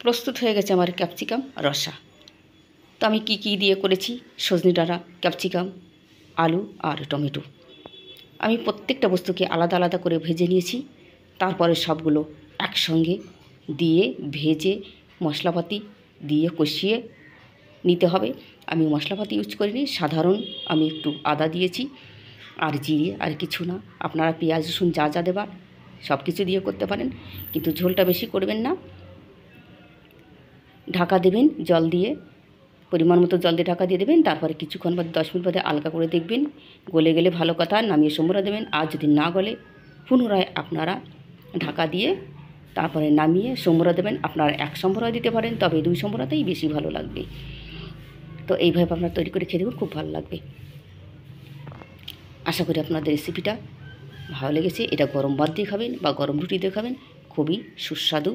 প্রস্তুত হয়ে গেছে আমার ক্যাপসিকাম রসা। তো আমি কি দিয়ে করেছি, সজনে ডাঁটা, ক্যাপসিকাম, আলু আর টমেটো। আমি প্রত্যেকটা বস্তুকে আলাদা আলাদা করে ভেজে নিয়েছি। তারপরে সবগুলো একসঙ্গে দিয়ে ভেজে মশলাপাতি দিয়ে কষিয়ে নিতে হবে। আমি মশলাপাতি ইউজ করিনি, সাধারণ আমি একটু আদা দিয়েছি আর জিরে, আর কিছু না। আপনারা পেঁয়াজ রসুন যা যা দেবার সব কিছু দিয়ে করতে পারেন, কিন্তু ঝোলটা বেশি করবেন না। ঢাকা দেবেন জল দিয়ে, পরিমাণ মতো জল দিয়ে ঢাকা দিয়ে দেবেন। তারপরে কিছুক্ষণ বাদে 10 মিনিট বাদে আলগা করে দেখবেন, গলে গেলে ভালো কথা, নামিয়ে সম্বরা দেবেন। আর যদি না গলে পুনরায় আপনারা ঢাকা দিয়ে তারপরে নামিয়ে সম্বরা দেবেন। আপনারা 1 সম্বরা দিতে পারেন, তবে 2 সম্বরাতেই বেশি ভালো লাগবে। তো এইভাবে আপনারা তৈরি করে খেয়ে দেখুন, খুব ভালো লাগবে। আশা করি আপনাদের রেসিপিটা ভালো লেগেছে। এটা গরম ভাত দিয়ে খাবেন বা গরম রুটি দিয়ে খাবেন, খুবই সুস্বাদু